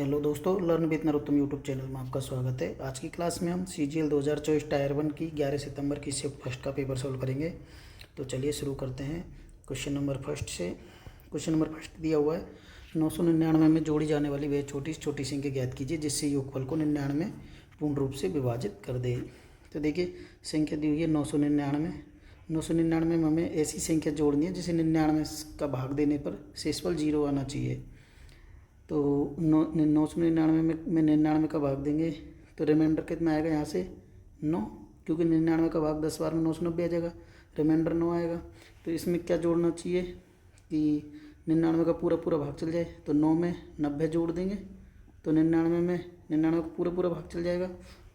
Hello दोस्तों, learn with Narottam YouTube channel में आपका स्वागत है। आज की क्लास में हम CGL 2024 टायर 1 की 11 सितंबर की शिफ्ट फर्स्ट का पेपर सॉल्व करेंगे। तो चलिए शुरू करते हैं क्वेश्चन नंबर फर्स्ट से। क्वेश्चन नंबर फर्स्ट दिया हुआ है 999 में जोड़ी जाने वाली वह छोटी से छोटी संख्या ज्ञात कीजिए जिससे योगफल को 99 पूर्ण रूप से विभाजित कर दे। तो देखिए संख्या दी हुई है 999 में हमें ऐसी संख्या जोड़नी है जिसे 99 का भाग देने पर शेषफल 0 आना चाहिए। तो 999 में 99 का भाग देंगे तो रिमाइंडर कितना आएगा यहाँ से 9, क्योंकि 99 का भाग 10 बार में 990 आ जाएगा, रिमाइंडर 9 आएगा। तो इसमें क्या जोड़ना चाहिए कि 99 का पूरा भाग चल जाए, तो 9 में 90 जोड़ देंगे तो 99 में 99 का पूरा भाग चल जाएगा।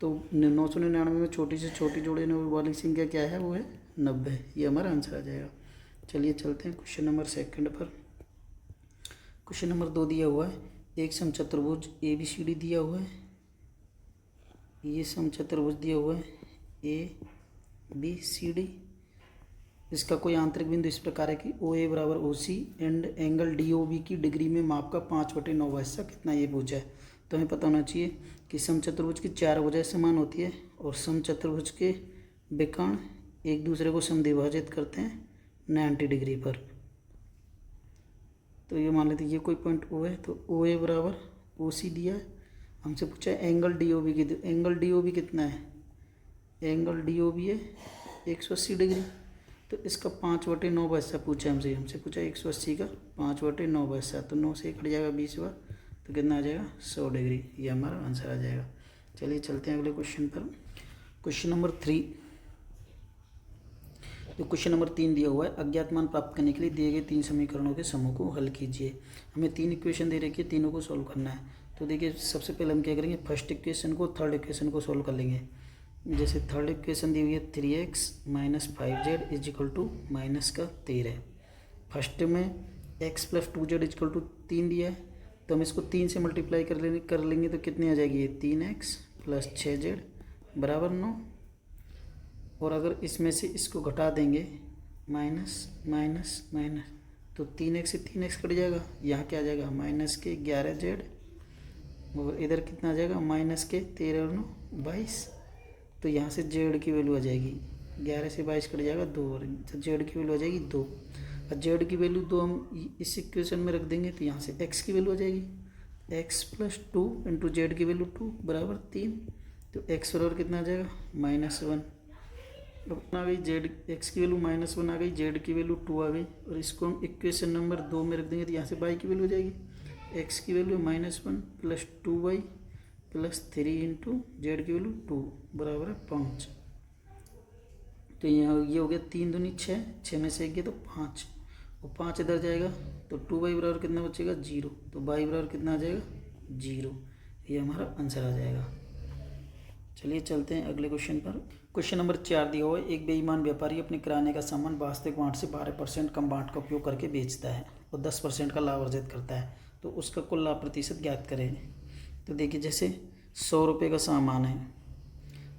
तो 999 में छोटी से छोटी जोड़ने वाली संख्या क्या है, वो है 90। ये हमारा आंसर आ जाएगा। चलिए चलते हैं क्वेश्चन नंबर सेकंड पर। क्वेश्चन नंबर 2 दिया हुआ है एक समचतुर्भुज ABCD दिया हुआ है। ये समचतुर्भुज दिया हुआ है ABCD। इसका कोई आंतरिक बिंदु इस प्रकार है कि OA बराबर OC एंड एंगल DOB की डिग्री में माप का 5/9 हिस्सा कितना, ये पूछा है। तो हमें पता होना चाहिए कि समचतुर्भुज की 4 भुजाएं समान होती है और समचतुर्भुज के विकर्ण एक दूसरे को समद्विभाजित करते हैं 90 डिग्री पर। तो ये मान लेते हैं ये कोई पॉइंट O है, तो OA बराबर OC दिया है। हमसे पूछा है एंगल DOB की, तो एंगल DOB कितना है, एंगल DOB है 180 डिग्री। तो इसका 5/9 हिस्सा पूछा है हमसे पूछा 180 का 5/9 हिस्सा, तो 9 से कट जाएगा 20 बार, तो कितना आ जाएगा 100 डिग्री। ये हमारा आंसर आ जाएगा। चलिए चलते हैं अगले क्वेश्चन पर। Question number 3। तो क्वेश्चन नंबर 3 दिया हुआ है अज्ञात मान प्राप्त करने के लिए दिए गए 3 समीकरणों के समूह को हल कीजिए। हमें 3 इक्वेशन दे रखी है, तीनों को सॉल्व करना है। तो देखिए सबसे पहले हम क्या करेंगे, फर्स्ट इक्वेशन को थर्ड इक्वेशन को सॉल्व कर लेंगे। जैसे थर्ड इक्वेशन दी हुई है 3x - 5z = -13। फर्स्ट में x + 2z = 3 दिया है, तो हम इसको 3 से मल्टीप्लाई कर लेंगे तो कितनी आ जाएगी, ये 3x + 6z = 9। और अगर इसमें से इसको घटा देंगे माइनस माइनस माइनस, तो 3x से 3x कट जाएगा, यहाँ क्या आ जाएगा -11z, और इधर कितना आ जाएगा -13 और 9 22। तो यहाँ से z की वैल्यू आ जाएगी 11 से 22 कट जाएगा 2, और z की वैल्यू आ जाएगी 2। और z की वैल्यू 2 हम इस इक्वेशन में रख देंगे तो यहाँ से x की वैल्यू आ जाएगी x + 2 × z की वैल्यू 2 = 3। तो x बराबर कितना आ जाएगा -1। अब आ गई z, x की वैल्यू -1 आ गई, z की वैल्यू 2 आ गई, और इसको हम इक्वेशन नंबर 2 में रख देंगे तो यहाँ से y की वैल्यू हो जाएगी x की वैल्यू -1 + 2y + 3 × z की वैल्यू 2 = 5। तो यहाँ ये हो गया 3 दूनी 6, 6 में से 1 गया तो 5, और 5 इधर जाएगा तो 2y बराबर कितना बचेगा 0, तो y बराबर कितना आ जाएगा 0। ये हमारा आंसर आ जाएगा। चलिए चलते हैं अगले क्वेश्चन पर। क्वेश्चन नंबर 4 दिया हुआ है एक बेईमान व्यापारी अपने किराने का सामान वास्तविक बांट से 12% कम बांट का उपयोग करके बेचता है और 10% का लाभ अर्जित करता है, तो उसका कुल लाभ प्रतिशत ज्ञात करें। तो देखिए जैसे 100 रुपये का सामान है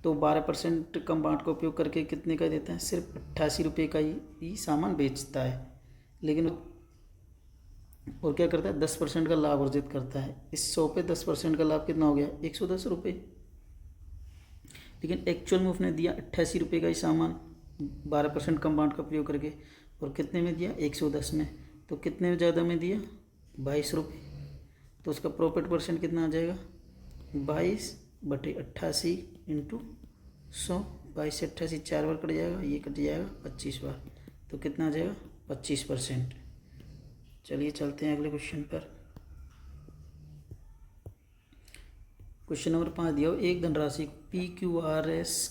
तो 12% कम बांट का उपयोग करके कितने का देता है, सिर्फ 88 रुपये का ही सामान बेचता है, लेकिन और क्या करता है 10% का लाभ अर्जित करता है। इस 100 पे 10% का लाभ कितना हो गया 110 रुपये, लेकिन एक्चुअल में उसने दिया 88 रुपये का ही सामान 12% कम बांट का प्रयोग करके, और कितने में दिया 110 में, तो कितने में ज़्यादा में दिया 22 रुपये। तो उसका प्रॉफिट परसेंट कितना आ जाएगा 22/88 × 100। 22 से 88 4 बार कट जाएगा, ये कट जाएगा 25 बार, तो कितना आ जाएगा 25%। चलिए चलते हैं अगले क्वेश्चन पर। क्वेश्चन नंबर 5 दिया हो एक धनराशि PQRS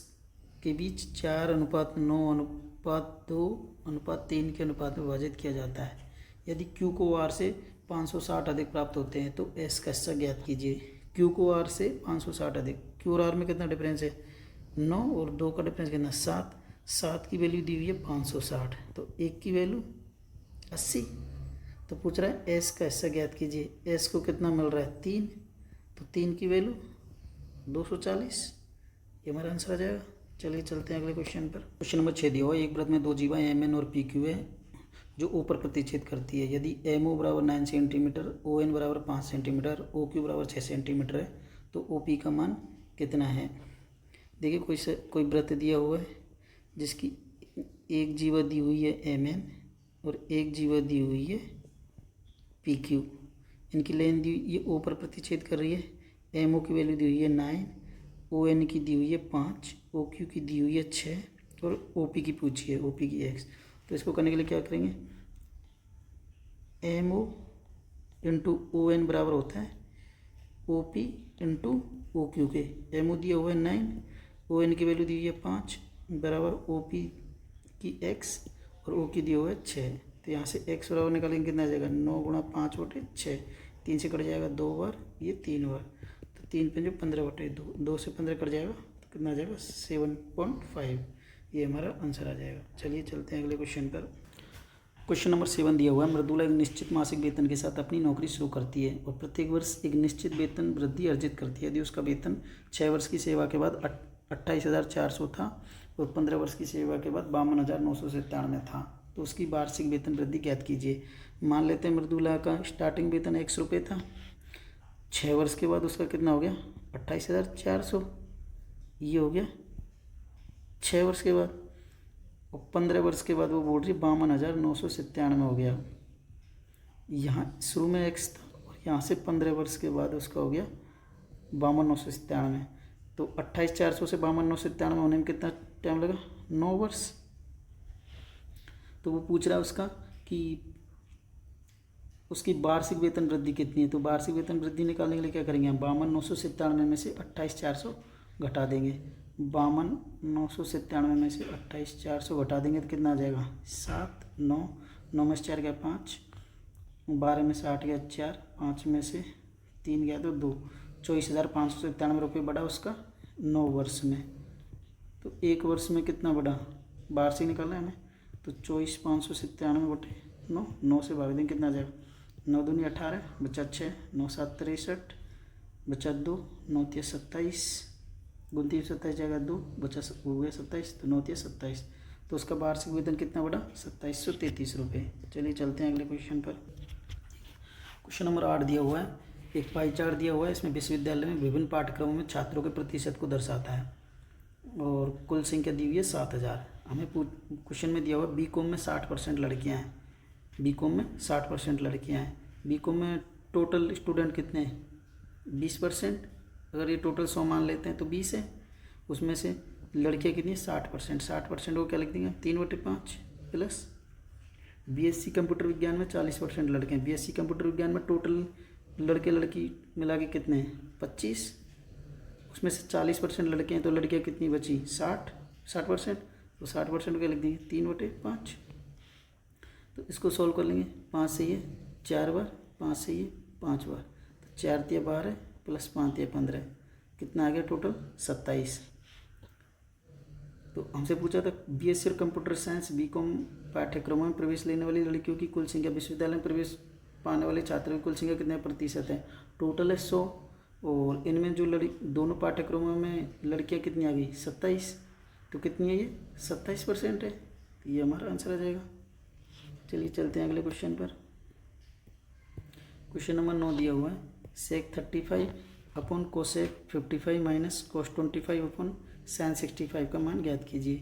के बीच 4:9:2:3 के अनुपात में विभाजित किया जाता है। यदि Q को R से 560 अधिक प्राप्त होते हैं तो S का हिस्सा ज्ञात कीजिए। Q को R से 560 अधिक, Q और R में कितना डिफरेंस है 9, और 2 का डिफरेंस कितना 7। 7 की वैल्यू दी हुई है 560, तो 1 की वैल्यू 80। तो पूछ रहा है S का हिस्सा ज्ञात कीजिए। S को कितना मिल रहा है 3, तो 3 की वैल्यू 240। ये हमारा आंसर आ जाएगा। चलिए चलते हैं अगले क्वेश्चन पर। क्वेश्चन नंबर 6 दिया हुआ एक व्रत में 2 जीवा MN और PQ है जो ओ पर प्रतिच्छेद करती है। यदि एम ओ बराबर 9 सेंटीमीटर, ओ एन बराबर 5 सेंटीमीटर, ओ क्यू बराबर 6 सेंटीमीटर है तो ओ पी का मान कितना है। देखिए कोई वृत्त दिया हुआ है जिसकी एक जीवा दी हुई है एम एन और एक जीवा दी हुई है पी क्यू। इनकी लाइन दी ये ओ पर प्रतिच्छेद कर रही है। एम ओ की वैल्यू दी हुई है 9, ओ एन की दी हुई है 5, ओ क्यू की दी हुई है 6 और ओ पी की पूछी है, ओ पी की x। तो इसको करने के लिए क्या करेंगे, M O into O N बराबर होता है O P into O Q के। एम ओ दिया हुआ है 9, ओ एन की वैल्यू दी हुई है 5 बराबर ओ पी की x और ओ की दिया हुआ है 6। तो यहाँ से x बराबर निकालेंगे कितना आ जाएगा 9 गुणा 5/6, 3 से कट जाएगा 2 बार, ये 3 बार, तो 3 5 15/2, 2 से 15 कट जाएगा तो कितना आ जाएगा 7.5। ये हमारा आंसर आ जाएगा। चलिए चलते हैं अगले क्वेश्चन पर। क्वेश्चन नंबर 7 दिया हुआ है, मृदुला एक निश्चित मासिक वेतन के साथ अपनी नौकरी शुरू करती है और प्रत्येक वर्ष एक निश्चित वेतन वृद्धि अर्जित करती है। यदि उसका वेतन 6 वर्ष की सेवा के बाद 28,400 था और 15 वर्ष की सेवा के बाद 52,997 था तो उसकी वार्षिक वेतन वृद्धि ज्ञात कीजिए। मान लेते हैं मृदुला का स्टार्टिंग वेतन 100 रुपये था, 6 वर्ष के बाद उसका कितना हो गया 28,400, ये हो गया 6 वर्ष के बाद, और 15 वर्ष के बाद वो बोल रही 52,997 हो गया। यहाँ शुरू में x था और यहाँ से 15 वर्ष के बाद उसका हो गया 52,997। तो 28,400 से 52,997 होने में कितना टाइम लगा 9 वर्ष। तो वो पूछ रहा है उसका कि उसकी वार्षिक वेतन वृद्धि कितनी है। तो वार्षिक वेतन वृद्धि निकालने के लिए क्या करेंगे हम, 52,997 में से 28,400 घटा देंगे। 52,997 में से 28,400 घटा देंगे तो कितना आ जाएगा 7, 9, 9 में से 4 गया 5, 12 में से 8 गया 4, 5 में से 3 गया तो 2, 24,597 रुपये बढ़ा उसका 9 वर्ष में। तो 1 वर्ष में कितना बढ़ा, वार्षिक निकालना है हमें, तो 24,597/9, 9 से भाग देंगे कितना आ जाएगा 9 दूनी 18, बचा 6, 9 7 63, बचा 2, 9 3 27, 29 27 जाएगा 2, बचा हो गया 27, तो 9 3 27। तो उसका वार्षिक वेतन कितना बढ़ा 2733 रुपये। चलिए चलते हैं अगले क्वेश्चन पर। क्वेश्चन नंबर 8 दिया हुआ है, एक पाई चार्ट दिया हुआ है, इसमें विश्वविद्यालय में विभिन्न पाठ्यक्रमों में छात्रों के प्रतिशत को दर्शाता है और कुल संख्या दी हुई है 7000। हमें क्वेश्चन में दिया हुआ बी कॉम में 60% लड़कियां हैं, बी कॉम में 60% लड़कियां हैं। बी कॉम में टोटल स्टूडेंट कितने हैं 20%, अगर ये टोटल 100 मान लेते हैं तो 20 है, उसमें से लड़कियां कितनी है 60%। 60% को क्या लिख देंगे 3/5 प्लस बीएससी कंप्यूटर विज्ञान में 40% लड़के हैं। बीएससी कंप्यूटर विज्ञान में टोटल लड़के लड़की मिला के कितने हैं 25, उसमें से 40% लड़के हैं तो लड़कियां कितनी बची 60%, तो 60% को लिख देंगे 3/5। तो इसको सॉल्व कर लेंगे, 5 से ये 4 बार, 5 से ये 5 बार, तो 4 तिया 12 प्लस 5 तिया 15, कितना आ गया टोटल 27। तो हमसे पूछा था बीएससी और कंप्यूटर साइंस बीकॉम पाठ्यक्रमों में प्रवेश लेने वाली लड़कियों की कुल संख्या, विश्वविद्यालय में प्रवेश पाने वाले छात्रों की कुल संख्या कितने प्रतिशत है। टोटल है 100 और इनमें जो दोनों पाठ्यक्रमों में लड़कियां कितनी आ गई 27, तो कितनी है ये 27% है। तो ये हमारा आंसर आ जाएगा। चलिए चलते हैं अगले क्वेश्चन पर। क्वेश्चन नंबर 9 दिया हुआ है, सेक 35 upon cosec 55 minus cos 25 upon sine 65 का मान ज्ञात कीजिए।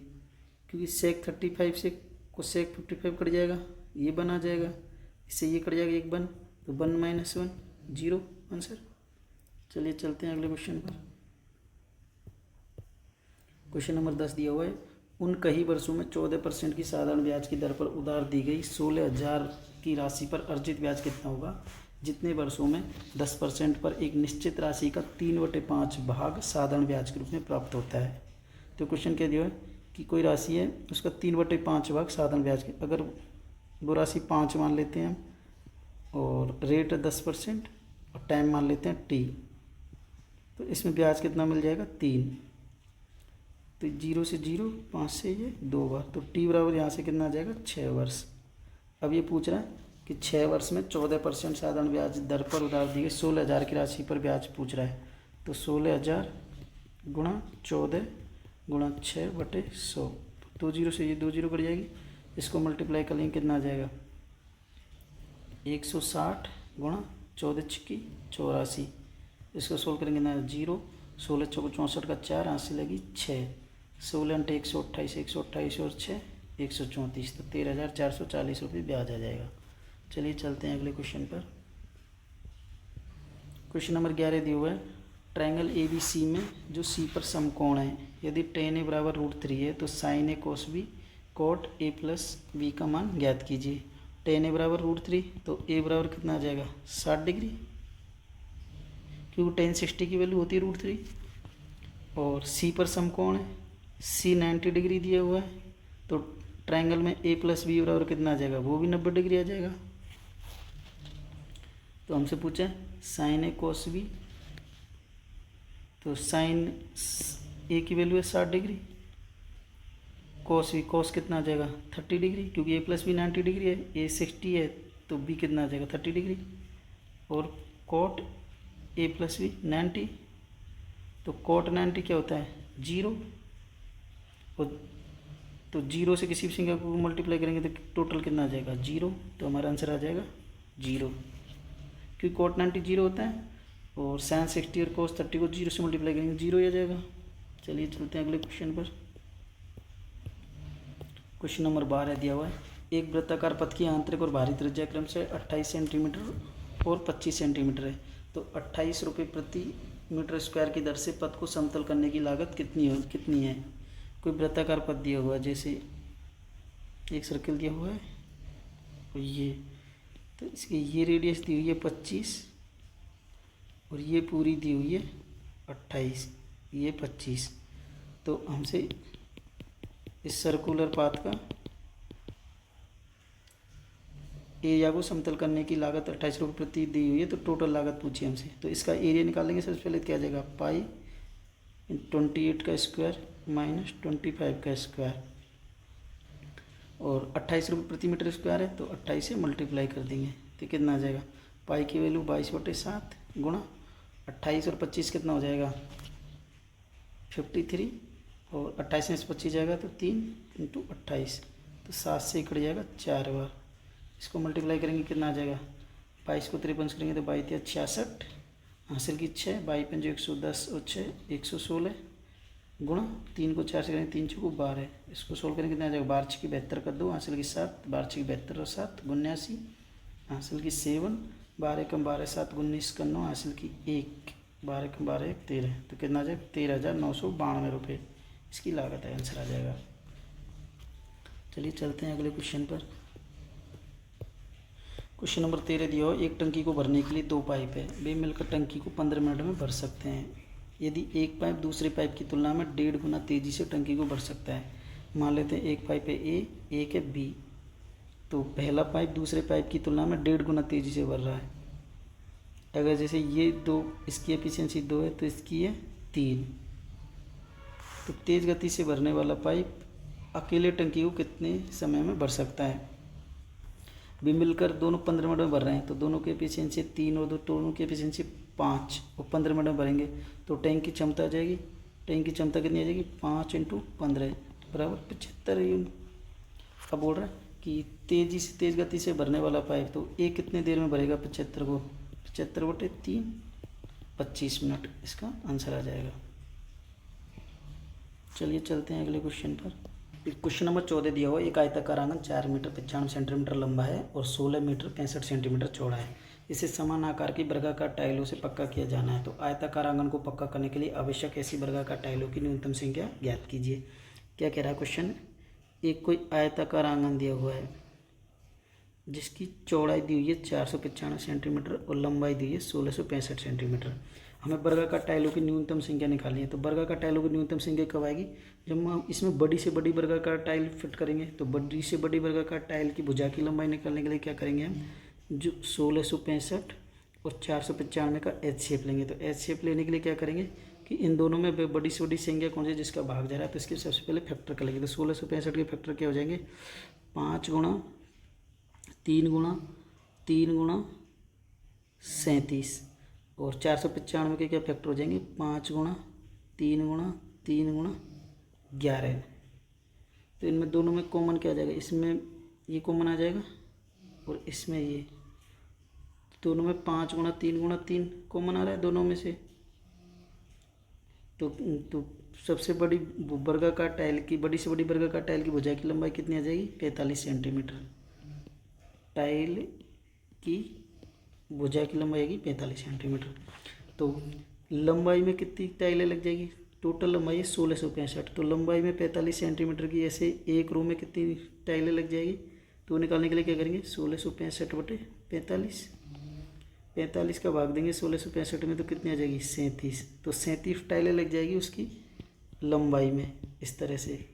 क्योंकि सेक 35 से कोसेक 55 कट जाएगा, ये बन आ जाएगा, इससे ये कट जाएगा 1 बन, तो 1 - 1 0 आंसर। चलिए चलते हैं अगले क्वेश्चन पर। क्वेश्चन नंबर 10 दिया हुआ है, उन कई वर्षों में 14% की साधारण ब्याज की दर पर उधार दी गई 16,000 की राशि पर अर्जित ब्याज कितना होगा। जितने वर्षों में 10% पर एक निश्चित राशि का 3/5 भाग साधारण ब्याज के रूप में प्राप्त होता है। तो क्वेश्चन क्या दिया है कि कोई राशि है उसका 3/5 भाग साधारण ब्याज के, अगर वो राशि 5 मान लेते हैं और रेट 10% और टाइम मान लेते हैं t, तो इसमें ब्याज कितना मिल जाएगा 3। तो 0 से 0, 5 से ये 2 बार, तो t बराबर यहाँ से कितना आ जाएगा 6 वर्ष। अब ये पूछ रहा है कि 6 वर्ष में 14% साधारण ब्याज दर पर उधार दी गई 16,000 की राशि पर ब्याज पूछ रहा है। तो 16,000 गुणा 14 गुणा 6/100, 2 0 से ये 2 0 कट जाएगी, इसको मल्टीप्लाई कर लेंगे कितना आ जाएगा 160 गुणा 14×84, इसको सोल्व करेंगे ना 0, 16×64 का 4, 8 से लगी 6, 16×128, 128 और 6 134, तो 13,440 रुपये ब्याज आ जाएगा। चलिए चलते हैं अगले क्वेश्चन पर। क्वेश्चन नंबर 11 दिया हुआ है, ट्रायंगल ए बी सी में जो सी पर समकोण है, यदि tan a बराबर √3 है तो sin a cos b cot a plus b का मान ज्ञात कीजिए। tan a बराबर √3 तो a बराबर कितना आ जाएगा 60 डिग्री, क्योंकि tan 60 की वैल्यू होती है √3, और c पर समकोण है, c 90 डिग्री दिया हुआ है, तो ट्रायंगल में a प्लस बी बराबर कितना आ जाएगा, वो भी 90 डिग्री आ जाएगा। तो हमसे पूछा sin a cos b, तो sin a की वैल्यू है 60 डिग्री, cos b cos कितना आ जाएगा 30 डिग्री, क्योंकि a प्लस बी 90 डिग्री है, a 60 है तो b कितना आ जाएगा 30 डिग्री, और cot a प्लस बी 90, तो cot 90 क्या होता है 0, और तो 0 से किसी भी संख्या को मल्टीप्लाई करेंगे तो टोटल कितना आ जाएगा 0, तो हमारा आंसर आ जाएगा 0, क्योंकि cot 90 0 होता है, और sin 60 और cos 30 को 0 से मल्टीप्लाई करेंगे 0 ही आ जाएगा। चलिए चलते हैं अगले क्वेश्चन पर। क्वेश्चन नंबर 12 दिया हुआ है, एक वृत्ताकार पथ की आंतरिक और बाहरी त्रिज्या क्रम से 28 सेंटीमीटर और 25 सेंटीमीटर है, तो 28 रुपये प्रति मीटर स्क्वायर की दर से पथ को समतल करने की लागत कितनी है। कोई वृत्ताकार पथ दिया हुआ है, जैसे एक सर्कल दिया हुआ है और ये, तो इसकी ये रेडियस दी हुई है 25, और ये पूरी दी हुई है 28, ये 25, तो हमसे इस सर्कुलर पाथ का एरिया को समतल करने की लागत 28 रुपये प्रति दी हुई है, तो टोटल लागत पूछी हमसे, तो इसका एरिया निकालेंगे। सबसे पहले क्या आ जाएगा पाई 28 का स्क्वायर माइनस 25 का स्क्वायर, और 28 रुपये प्रति मीटर स्क्वायर है तो 28 से मल्टीप्लाई कर देंगे, तो कितना आ जाएगा पाई की वैल्यू 22/7 गुणा 28 और 25 कितना हो जाएगा 53, और 28 में से 25 जाएगा तो 3 × 28, तो 7 से कट जाएगा 4 बार, इसको मल्टीप्लाई करेंगे कितना आ जाएगा 22 को 53 करेंगे तो 22 66, हासिल की 6, 22 पंजे 110 और 6 116 गुणा 3 को 4 से करेंगे 3 × 12, इसको सोल्व करेंगे कितना आ जाएगा 12 × 72 कर दो, हासिल की 7, 12 × 72 और 7 79, हासिल की 7, 12 × 12 7 19 का 9, हासिल की 1, 12 × 12 1 13, तो कितना आ जाएगा 13,992 रुपये इसकी लागत है, आंसर आ जाएगा। चलिए चलते हैं अगले क्वेश्चन पर। क्वेश्चन नंबर 13 दिया हो, एक टंकी को भरने के लिए 2 पाइप है, वे मिलकर टंकी को 15 मिनट में भर सकते हैं। यदि एक पाइप दूसरे पाइप की तुलना में 1.5 गुना तेज़ी से टंकी को भर सकता है, मान लेते हैं एक पाइप है ए, एक है बी, तो पहला पाइप दूसरे पाइप की तुलना में 1.5 गुना तेज़ी से भर रहा है। अगर जैसे ये 2, इसकी एफिशिएंसी 2 है तो इसकी है 3, तो तेज़ गति से भरने वाला पाइप अकेले टंकी को कितने समय में भर सकता है। भी मिलकर दोनों 15 मिनट में भर रहे हैं, तो दोनों की एफिशिएंसी 3 और दोनों की एफिशिएंसी 5, और 15 मिनट में भरेंगे तो टैंक की क्षमता आ जाएगी, टैंक की क्षमता कितनी आ जाएगी 5 × 15 बराबर 75। अब बोल रहा है कि तेज़ गति से भरने वाला पाइप, तो एक कितने देर में भरेगा 75 को, 75/3 25 मिनट, इसका आंसर आ जाएगा। चलिए चलते हैं अगले क्वेश्चन पर। क्वेश्चन नंबर 14 दिया हुआ, एक आयताकार आंगन 4 मीटर 95 सेंटीमीटर लंबा है और 16 मीटर 65 सेंटीमीटर चौड़ा है, इसे समान आकार की वर्गाकार टाइलों से पक्का किया जाना है, तो आयताकार आंगन को पक्का करने के लिए आवश्यक ऐसी वर्गाकार टाइलों की न्यूनतम संख्या ज्ञात कीजिए। क्या कह रहा है क्वेश्चन, एक कोई आयताकार आंगन दिया हुआ है जिसकी चौड़ाई दी हुई है 495 सेंटीमीटर और लंबाई दी है 1665 सेंटीमीटर, हमें वर्गाकार टाइलों की न्यूनतम संख्या निकालनी है। तो वर्गाकार टाइलों की न्यूनतम संख्या कब आएगी, जब हम इसमें बड़ी से बड़ी वर्गाकार टाइल फिट करेंगे। तो बड़ी से बड़ी वर्गाकार टाइल की भुजा की लंबाई निकालने के लिए क्या करेंगे हम, जो 1665 और 495 का एच शेप लेंगे। तो एच शेप लेने के लिए क्या करेंगे कि इन दोनों में बड़ी से बड़ी संख्या कौन सी जिसका भाग जा रहा है, तो इसके सबसे पहले फैक्टर कर लेंगे। तो 1665 के फैक्टर क्या हो जाएंगे 5 × 3 × 3 × 37, और 495 के क्या फैक्टर हो जाएंगे 5 × 3 × 3 × 11। तो इनमें दोनों में कॉमन क्या आ जाएगा, इसमें ये कॉमन आ जाएगा और इसमें ये, दोनों में 5 गुणा 3 कॉमन आ रहा है दोनों में से। तो सबसे बड़ी वर्गाकार टाइल की, बड़ी से बड़ी वर्गाकार टाइल की भुजा की लंबाई कितनी आ जाएगी? 45 सेंटीमीटर। टाइल की भुजा की लंबाई आएगी 45 सेंटीमीटर। तो लंबाई में कितनी टाइलें लग जाएगी? टोटल लंबाई है 1665। तो लंबाई में 45 सेंटीमीटर की ऐसे एक रो में कितनी टाइलें लग जाएगी? तो निकालने के लिए क्या करेंगे? 1665 बटे 45। 45 का भाग देंगे 1665 में तो कितनी आ जाएगी? 37। तो 37 टाइलें लग जाएगी उसकी लंबाई में इस तरह से।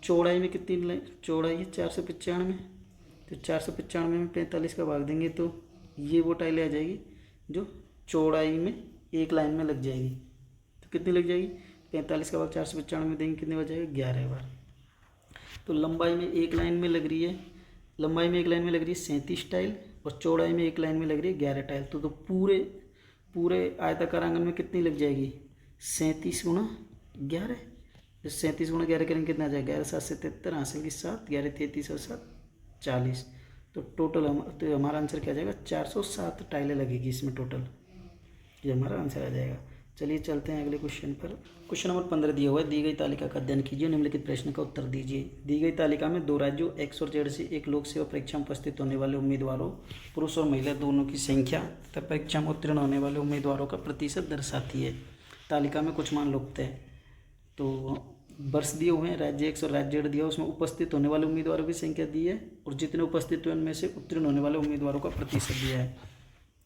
चौड़ाई में कितनी चौड़ाई है? 495। तो 495 में 45 का भाग देंगे तो ये वो टाइलें आ जाएगी जो चौड़ाई में एक लाइन में लग जाएगी। तो कितनी लग जाएगी? 45 का भाग 495 में देंगे, कितने बच जाएगा? 11 बार। तो लंबाई में एक लाइन में लग रही है, 37 टाइल, और चौड़ाई में एक लाइन में लग रही है 11 टाइल। तो पूरे आयताकार आंगन में कितनी लग जाएगी? 37 गुणा 11। तो 37 गुणा 11 करेंगे कितना आ जाएगा? 11 7 से 73, हासिल की 7, 11 33 और 7 40। तो टोटल तो हमारा आंसर क्या आ जाएगा? 407 टाइलें लगेगी इसमें टोटल। ये हमारा आंसर आ जाएगा। चलिए चलते हैं अगले क्वेश्चन पर। क्वेश्चन नंबर 15 दिया हुआ है, दी गई तालिका का अध्ययन कीजिए, निम्नलिखित प्रश्न का उत्तर दीजिए। दी गई तालिका में 2 राज्यों एक्स और जेड से एक लोक सेवा परीक्षा में उपस्थित होने वाले उम्मीदवारों, पुरुष और महिला दोनों की संख्या तथा परीक्षा में उत्तीर्ण होने वाले उम्मीदवारों का प्रतिशत दर्शाती है। तालिका में कुछ मान लिखते हैं। तो वर्ष दिए हुए हैं, राज्य एक्स और राज्य जेड दिया, उसमें उपस्थित होने वाले उम्मीदवारों की संख्या दी है और जितने उपस्थित हुए उनमें से उत्तीर्ण होने वाले उम्मीदवारों का प्रतिशत दिया है।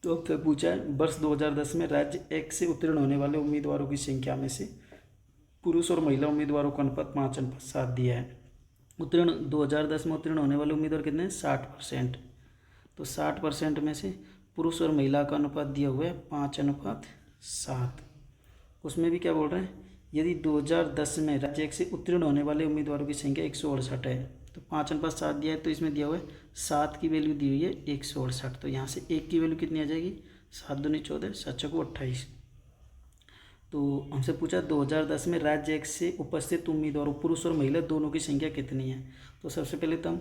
तो अब क्या पूछा है? वर्ष 2010 में राज्य एक्स से उत्तीर्ण होने वाले उम्मीदवारों की संख्या में से पुरुष और महिला उम्मीदवारों का अनुपात 5:7 दिया है। 2010 में उत्तीर्ण होने वाले उम्मीदवार कितने हैं? 60%। तो 60% में से पुरुष और महिला का अनुपात दिया हुआ है 5:7। उसमें भी क्या बोल रहे हैं? यदि 2010 में राज्य एक से उत्तीर्ण होने वाले उम्मीदवारों की संख्या 168 है, तो 5:7 दिया है, तो इसमें दिया हुआ है 7 की वैल्यू दी हुई है 168। तो यहाँ से 1 की वैल्यू कितनी आ जाएगी? 7 दूनी 14, 7 चौको 28। तो हमसे पूछा 2010 में राज्य एक से उपस्थित उम्मीदवारों पुरुष और महिला दोनों की संख्या कितनी है। तो सबसे पहले तो हम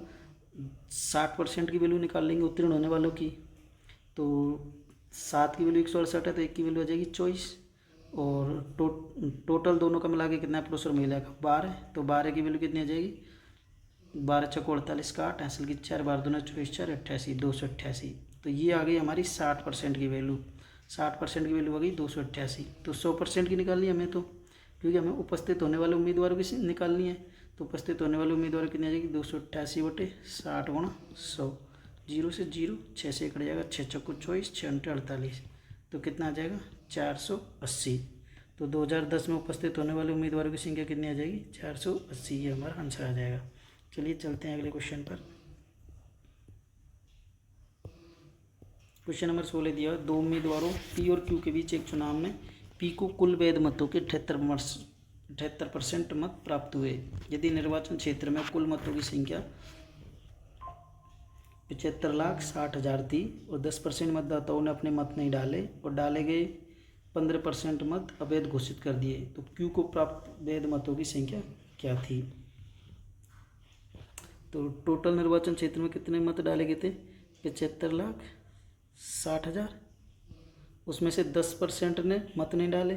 60% की वैल्यू निकाल लेंगे उत्तीर्ण होने वालों की। तो 7 की वैल्यू 168 है, तो 1 की वैल्यू आ जाएगी 24। और टोटल दोनों का मिला के कितना है पुरुष और महिला का? 12। तो 12 की वैल्यू कितनी आ जाएगी? 12 चौको 48 का 8, हासिल की 4, 12 दूना 24, 4 88, 288। तो ये आ गई हमारी 60% की वैल्यू। 60% की वैल्यू आ गई 288। तो 100% की निकालनी है हमें, तो क्योंकि हमें उपस्थित होने वाले उम्मीदवारों की निकालनी है। तो उपस्थित होने वाले उम्मीदवार कितनी आ जाएगी? 288 बटे 60 गुणा 100। 0 से 0, 6 से कट जाएगा, 6 चौको 24, 6 अंटे 48। तो कितना आ जाएगा? 480। तो 2010 में उपस्थित होने वाले उम्मीदवारों की संख्या कितनी आ जाएगी? 480। ये हमारा आंसर आ जाएगा। चलिए चलते हैं अगले क्वेश्चन पर। क्वेश्चन नंबर 16 दिया है, 2 उम्मीदवारों पी और क्यू के बीच एक चुनाव में पी को कुल वैध मतों के 78% मत प्राप्त हुए। यदि निर्वाचन क्षेत्र में कुल मतों की संख्या 75,60,000 थी और 10% मतदाताओं ने अपने मत नहीं डाले और डाले गए 15% मत अवैध घोषित कर दिए, तो क्यू को प्राप्त वैध मतों की संख्या क्या थी? तो टोटल निर्वाचन क्षेत्र में कितने मत डाले गए थे? 75,60,000। उसमें से 10% ने मत नहीं डाले,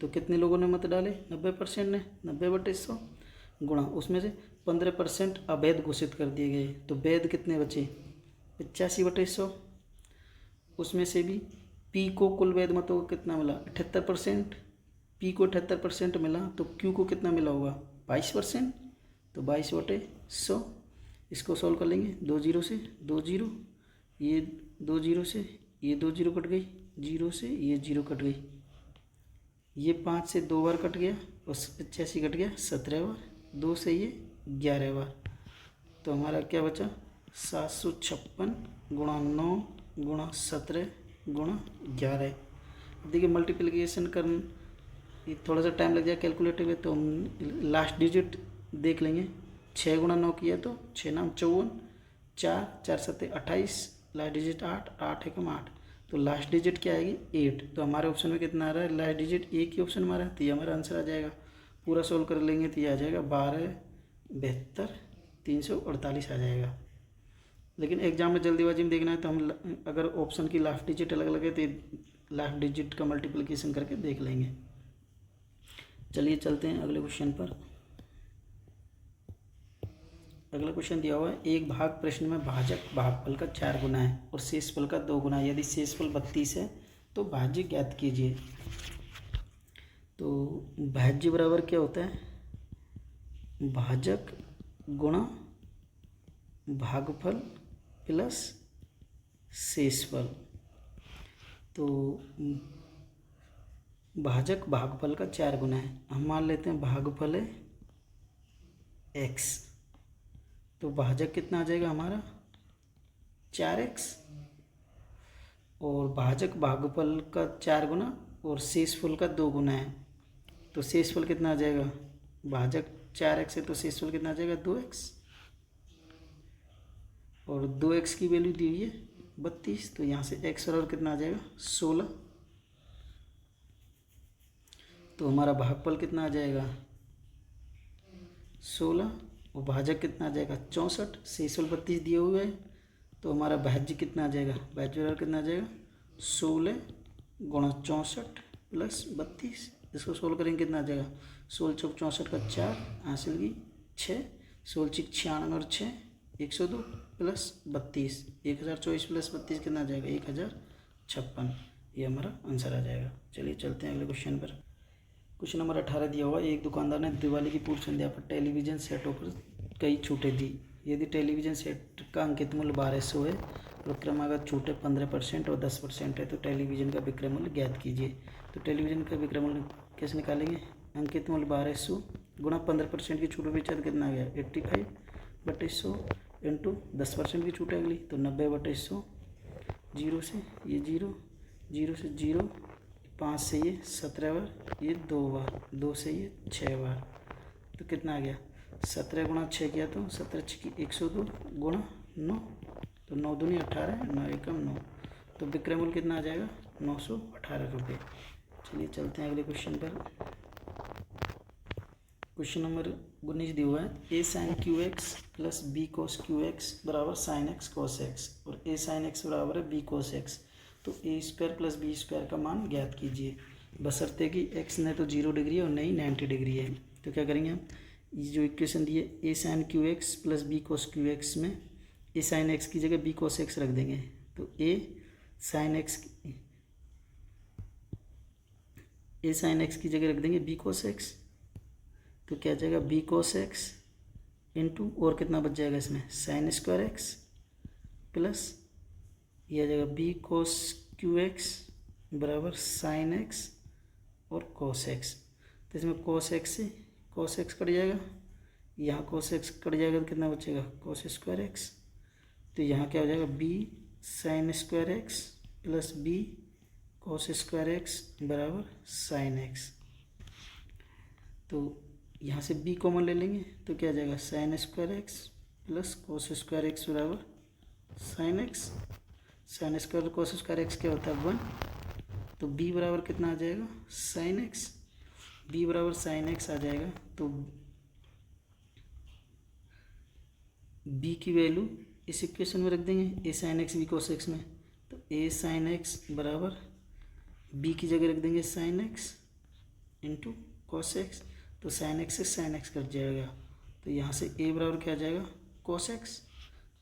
तो कितने लोगों ने मत डाले? 90% ने। 90/100 गुणा उसमें से 15% अवैध घोषित कर दिए गए, तो वैध कितने बचे? 85/100। उसमें से भी पी को कुल वैध मतों को कितना मिला? 78%। पी को 78% मिला, तो क्यू को कितना मिला होगा? 22%। तो 22/100। इसको सॉल्व कर लेंगे। 2 0 से 2 0, ये 2 0 से ये 2 0 कट गई, 0 से ये 0 कट गई, ये 5 से 2 बार कट गया और 85 कट गया 17 बार, 2 से ये 11 बार। तो हमारा क्या बचा? 756 गुणा 9 गुणा 17 गुणा 11। अब देखिए मल्टीप्लिकेशन करना ये थोड़ा सा टाइम लग जाए कैलकुलेटर में, तो हम लास्ट डिजिट देख लेंगे। 6 गुणा 9 किया तो 6 9 54, 4 4 7 28, लास्ट डिजिट 8, 8 एकम 8। तो लास्ट डिजिट क्या आएगी? 8। तो हमारे ऑप्शन में कितना आ रहा है? लास्ट डिजिट 1 ही ऑप्शन हमारा है, तो ये हमारा आंसर आ जाएगा। पूरा सोल्व कर लेंगे तो ये आ जाएगा 12 72 348 आ जाएगा। लेकिन एग्जाम में जल्दीबाजी में देखना है तो हम अगर ऑप्शन की लास्ट डिजिट अलग अलग है तो लास्ट डिजिट का मल्टीप्लिकेशन करके देख लेंगे। चलिए चलते हैं अगले क्वेश्चन पर। अगला क्वेश्चन दिया हुआ है, एक भाग प्रश्न में भाजक भागफल का 4 गुना है और शेषफल का 2 गुना है। यदि शेषफल 32 है तो भाज्य ज्ञात कीजिए। तो भाज्य बराबर क्या होता है, भाजक गुणा भागफल प्लस शेषफल। तो भाजक भागफल का 4 गुना है, हम मान लेते हैं भागफल है x, तो भाजक कितना आ जाएगा हमारा 4x, और भाजक भागफल का 4 गुना और शेषफल का 2 गुना है, तो शेषफल कितना आ जाएगा, भाजक 4x है तो शेषफल कितना आ जाएगा 2x, और 2x की वैल्यू दी हुई है 32, तो यहाँ से x बराबर कितना आ जाएगा 16। तो हमारा भागफल कितना आ जाएगा 16 और भाजक कितना आ जाएगा 64, शेषफल 32 दिए हुए है, तो हमारा भाज्य कितना आ जाएगा, भाज्य बराबर कितना आ जाएगा 16 गुणा 64 प्लस 32। इसको सोल्व करेंगे कितना आ जाएगा, 16 चौक 64 का 4 हासिल की 6, 16 चिक 96 और 6 102 प्लस 32, 1024 प्लस 32 कितना आ जाएगा 1056। ये हमारा आंसर आ जाएगा। चलिए चलते हैं अगले क्वेश्चन पर। क्वेश्चन नंबर 18 दिया हुआ, एक दुकानदार ने दिवाली की पूर्व संध्या पर टेलीविज़न सेटों पर कई छूटें दी। यदि टेलीविज़न सेट का अंकित मूल्य 1200 है और क्रमागत छूटें 15% और 10% है तो टेलीविज़न का विक्रय मूल्य ज्ञात कीजिए। तो टेलीविज़न का विक्रय मूल्य कैसे निकालेंगे, अंकित मूल्य 1200 गुणा 15% की छूट विचार कितना आ गया 85/100 इंटू 10% की छूट है अगली तो 90/100, 0 से ये 0, 0 से 0, 5 से ये 17 बार, ये 2 बार, 2 से ये 6 बार, तो कितना आ गया 17 गुणा 6 किया तो 17 6 की 102 गुणा 9, तो 9 दूनी 18, 9 एकम 9, तो विक्रय मूल्य कितना आ जाएगा 918 रुपये। चलिए चलते हैं अगले क्वेश्चन पर। क्वेश्चन नंबर 19 दिया हुआ है, a sin qx plus b cos qx बराबर sin x cos x और a sin x बराबर है b cos x, तो a square plus B square का मान ज्ञात कीजिए, बशर्ते कि x ने तो 0 डिग्री है और नहीं 90 डिग्री है। तो क्या करेंगे हम, ये जो इक्वेशन दी है a sin qx plus b cos qx में a sin x की जगह b cos x रख देंगे, तो a sin x की जगह रख देंगे b cos x, तो क्या आ जाएगा b cos x इंटू और कितना बच जाएगा इसमें sin स्क्वायर x प्लस ये आ जाएगा b cos qx बराबर sin x और cos x। तो इसमें cos x से cos x कट जाएगा, यहाँ cos x कट जाएगा तो कितना बचेगा cos स्क्वायर x, तो यहाँ क्या हो जाएगा b sin square x plus b cos square x बराबर sin x। तो यहाँ से b कॉमन ले लेंगे तो क्या आ जाएगा sin square x plus cos square x बराबर sin x, sin square cos square x क्या होता है 1, तो b बराबर कितना आ जाएगा sin x, b बराबर sin x आ जाएगा, तो b की वैल्यू इस इक्वेशन में रख देंगे a sin x b cos x में, तो a sin x बराबर b की जगह रख देंगे sin x into cos x, तो sin x से sin x कट जाएगा, तो यहाँ से a बराबर क्या आ जाएगा cos x,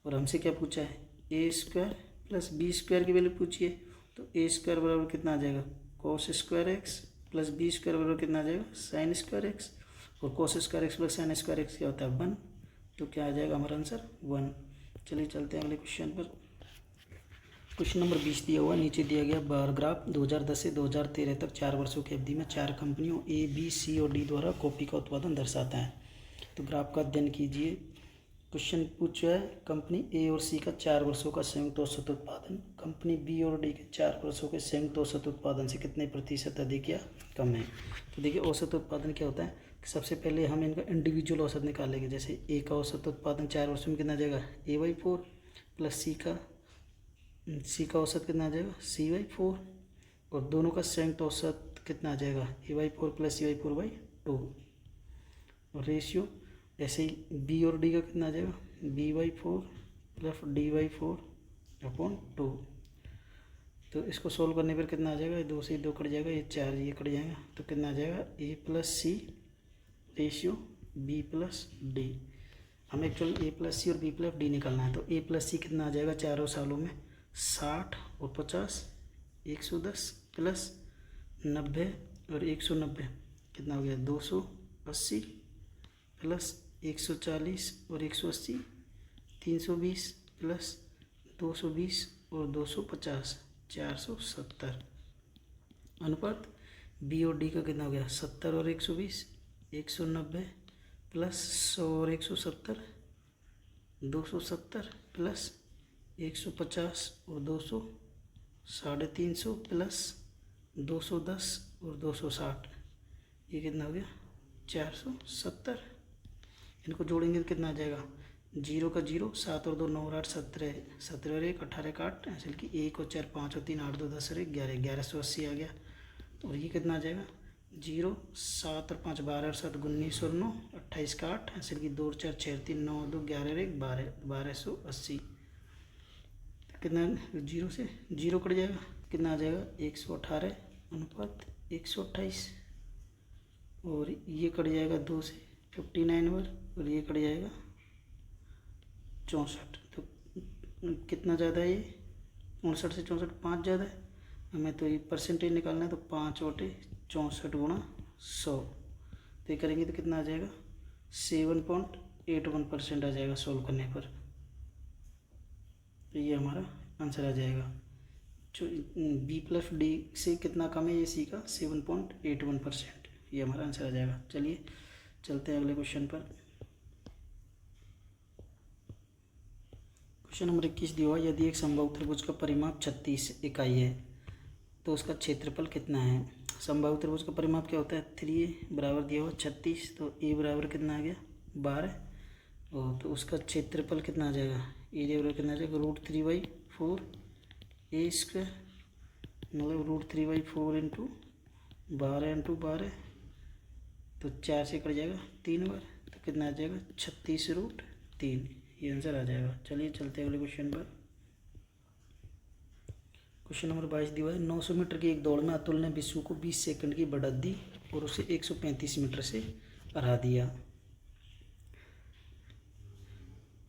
और हमसे क्या पूछा है a square plus b square की वैल्यू पूछिए, तो a स्क्वायर बराबर कितना आ जाएगा cos square x plus b square बराबर कितना आ जाएगा sin स्क्वायर x, और cos square x plus sin square x क्या होता है 1, तो क्या आ जाएगा हमारा आंसर 1। चलिए चलते हैं अगले क्वेश्चन पर। क्वेश्चन नंबर 20 दिया हुआ, नीचे दिया गया बार ग्राफ 2010 से 2013 तक 4 वर्षों की अवधि में 4 कंपनियों ए बी सी और डी द्वारा कॉफ़ी का उत्पादन दर्शाता है। तो ग्राफ का अध्ययन कीजिए। क्वेश्चन पूछा है कंपनी ए और सी का 4 वर्षों का संयुक्त औसत उत्पादन कंपनी बी और डी के 4 वर्षों के संयुक्त औसत उत्पादन से कितने प्रतिशत अधिक या कम है। तो देखिए औसत उत्पादन क्या होता है कि सबसे पहले हम इनका इंडिविजुअल औसत निकालेंगे। जैसे ए का औसत उत्पादन 4 वर्षों में कितना आ जाएगा a/4 प्लस सी का औसत कितना आ जाएगा c/4, और दोनों का संयुक्त औसत कितना आ जाएगा a/4 प्लस c/4/2, और रेशियो ऐसे ही बी और डी का कितना आ जाएगा b/4 प्लस dy/4/2। तो इसको सोल्व करने पर कितना आ जाएगा, 2 से 2 कट जाएगा, ये 4 ये कट जाएगा, तो कितना आ जाएगा a+c/b+d। हमें एक्चुअल a+c और b+d निकालना है। तो a+c कितना आ जाएगा चारों सालों में 60 और 50 110 प्लस 90 और 190 कितना हो गया 280 प्लस 140 और 180 320 प्लस 220 और 250 470। अनुपात बी और डी का कितना हो गया 70 और 120 190 प्लस 100 और 170 270 प्लस 150 और 200 350 प्लस 210 और 260, ये कितना हो गया 470। इनको जोड़ेंगे तो कितना आ जाएगा, 0 का 0 7 और 2 9 और 8 17 17 और 1 18 का 8 ऐसे कि 1 और 4 5 और 3 8 2 10 और 1 11 1180 आ गया। और ये कितना आ जाएगा 0 7 और 5 12 और 7 19 और 9 28 का 8 ऐसे कि 2 और 4 6 3 9 और 2 11 और 1 12 1280। कितना 0 से 0 कट जाएगा, कितना आ जाएगा 118 अनुपात 128। और ये कट जाएगा 2 से 59 और ये कट जाएगा 64। तो कितना ज़्यादा है ये 59 से 64 5 ज़्यादा है। हमें तो ये परसेंटेज निकालना है, तो 5/64 गुणा 100। तो ये करेंगे तो कितना आ जाएगा 7.81% आ जाएगा सोल्व करने पर। तो ये हमारा आंसर आ जाएगा। जो b+d से कितना कम है ये सी का 7.81%, ये हमारा आंसर आ जाएगा। चलिए चलते हैं अगले क्वेश्चन पर। क्वेश्चन नंबर 21 दिया हुआ, यदि एक समबाहु त्रिभुज का परिमाप 36 इकाई है तो उसका क्षेत्रफल कितना है। समबाहु त्रिभुज का परिमाप क्या होता है 3a बराबर दिया हुआ 36, तो a बराबर कितना आ गया 12 और तो उसका क्षेत्रफल कितना आ जाएगा, एरिया बराबर कितना आ जाएगा √3/4 a², मतलब √3/4 इंटू 12 तो 4 से कट जाएगा 3 बार, तो कितना आ जाएगा 36√3, ये आंसर आ जाएगा। चलिए चलते हैं अगले क्वेश्चन पर। क्वेश्चन नंबर 22 दिया है, 900 मीटर की एक दौड़ में अतुल ने विशु को 20 सेकंड की बढ़त दी और उसे 135 मीटर से हरा दिया।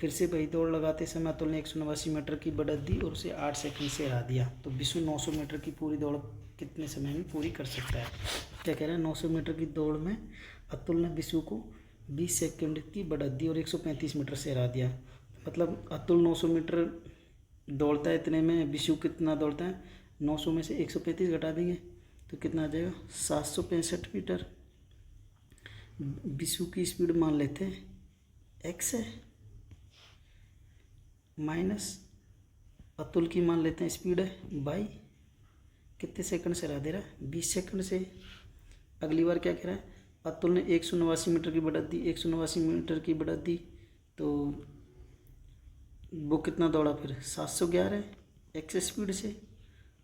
फिर से वही दौड़ लगाते समय अतुल ने 189 मीटर की बढ़त दी और उसे 8 सेकंड से हरा दिया। तो विशु 900 मीटर की पूरी दौड़ कितने समय में पूरी कर सकता है। क्या कह रहा है 900 मीटर की दौड़ में अतुल ने विशु को 20 सेकंड की बढ़त दी और 135 मीटर से हरा दिया। मतलब अतुल 900 मीटर दौड़ता है, इतने में विशु कितना दौड़ता है 900 में से 135 घटा देंगे तो कितना आ जाएगा 765 मीटर। विशु की स्पीड मान लेते हैं x है, माइनस अतुल की मान लेते हैं स्पीड है बाई कितने सेकंड से हरा दे रहा है 20 सेकंड से। अगली बार क्या कह रहा है अतुल ने 189 मीटर की बढ़त दी, 189 मीटर की बढ़त दी तो वो कितना दौड़ा फिर 711 एक्स स्पीड से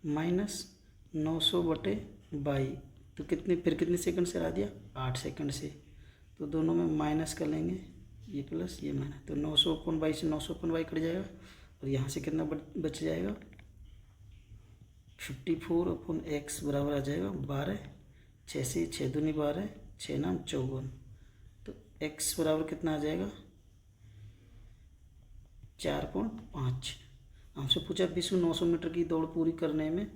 माइनस 900/22 तो कितने सेकंड से हरा दिया 8 सेकंड से। तो दोनों में माइनस कर लेंगे, ये प्लस ये माइनस, तो 900/22 से 900/22 कट जाएगा और यहाँ से कितना बच जाएगा 54/x बराबर आ जाएगा 12, 6 से 6 दूनी 12 6 नाम 54। तो x बराबर कितना आ जाएगा 4.5। हमसे पूछा विशु 900 मीटर की दौड़ पूरी करने में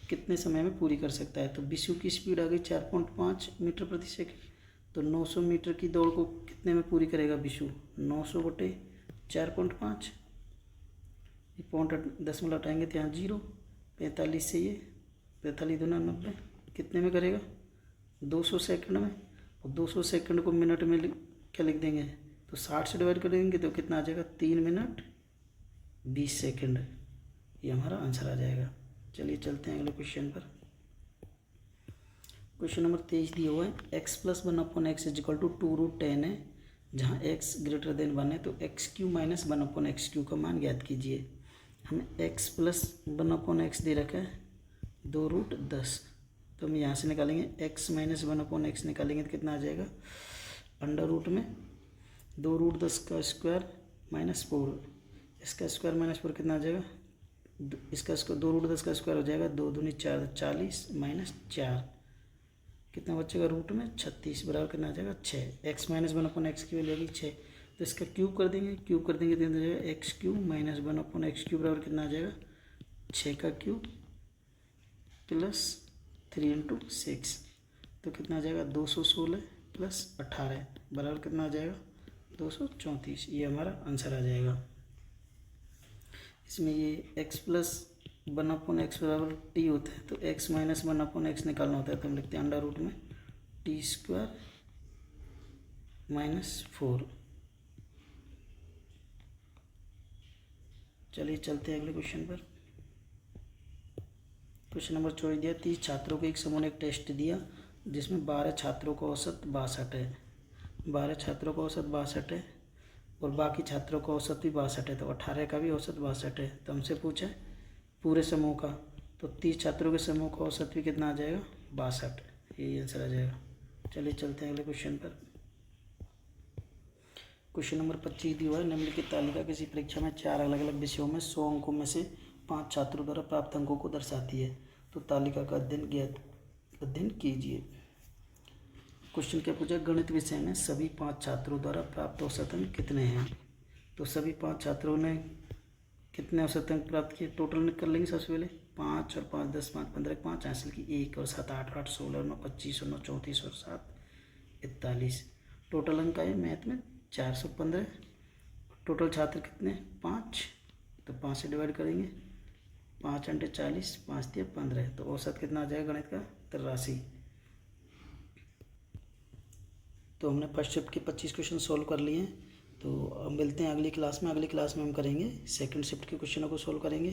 कितने समय में पूरी कर सकता है। तो विशु की स्पीड आ गई 4.5 मीटर प्रति सेकंड, तो 900 मीटर की दौड़ को कितने में पूरी करेगा विशु 900/4.5। ये पॉइंट 10 हटाएंगे तो यहाँ 0, 45 से ये 45 दूना 90 कितने में करेगा 200 सेकंड में। और 200 सेकंड को मिनट में क्या लिख देंगे तो 60 से डिवाइड कर देंगे तो कितना आ जाएगा 3 मिनट 20 सेकंड, ये हमारा आंसर आ जाएगा। चलिए चलते हैं अगले क्वेश्चन पर। क्वेश्चन नंबर 23 दिया हुआ है x + 1/x = 2√10 है, जहाँ x > 1 है तो x³ - 1/x³ का मान ज्ञात कीजिए। हमें x + 1/x दे रखा है 2√10, तो हम यहाँ से निकालेंगे x - 1/x निकालेंगे तो कितना आ जाएगा अंडर रूट में 2√10² - 4 इसका स्क्वायर माइनस 4 कितना आ जाएगा, इसका स्क्वायर 2 रूट 10 का स्क्वायर हो जाएगा, 2 दूनी 4 40 माइनस 4 कितना बचेगा रूट में 36 बराबर कितना आ जाएगा 6। एक्स माइनस 1/x की वैल्यू आ गई 6, तो इसका क्यूब कर देंगे, क्यूब कर देंगे तो कितना आ जाएगा x cube minus 1/x cube बराबर कितना आ जाएगा 6 का क्यूब प्लस 3 × 6, तो कितना आ जाएगा 216 प्लस 18 बराबर कितना आ जाएगा 234। ये हमारा आंसर आ जाएगा। इसमें ये x प्लस 1/x बराबर टी होता है, तो x माइनस 1/x निकालना होता है, तो हम लिखते हैं अंडर रूट में t² माइनस 4। चलिए चलते हैं अगले क्वेश्चन पर। क्वेश्चन नंबर 24 दिया, 30 छात्रों को एक समूह ने एक टेस्ट दिया जिसमें 12 छात्रों का औसत 62 है, 12 छात्रों का औसत 62 है और बाकी छात्रों का औसत भी 62 है, तो 18 का भी औसत 62 है। तो हमसे पूछा है पूरे समूह का, तो 30 छात्रों के समूह का औसत भी कितना आ जाएगा 62, यही आंसर आ जाएगा। चलिए चलते हैं अगले क्वेश्चन पर। क्वेश्चन नंबर 25 दिया है, निम्नलिखित तालिका किसी परीक्षा में 4 अलग अलग विषयों में 100 अंकों में से 5 छात्रों द्वारा प्राप्त अंकों को दर्शाती है, तो तालिका का अध्ययन कीजिए। क्वेश्चन क्या पूछा, गणित विषय में सभी 5 छात्रों द्वारा प्राप्त औसत अंक कितने हैं, तो सभी 5 छात्रों ने कितने औसत अंक प्राप्त किए, टोटल कर लेंगे सबसे पहले 5 और 5 10 5 15 5 हासिल की, 1 और 7 8 8 16 9 25 और 9 34 और 7 41, टोटल अंक आए मैथ में 415। टोटल छात्र कितने 5, तो 5 से डिवाइड करेंगे, 5 × 40 5 × 15, तो औसत कितना आ जाएगा गणित का 83। तो हमने फर्स्ट शिफ्ट के 25 क्वेश्चन सॉल्व कर लिए हैं। तो अब मिलते हैं अगली क्लास में। अगली क्लास में हम करेंगे सेकंड शिफ्ट के क्वेश्चनों को सॉल्व करेंगे।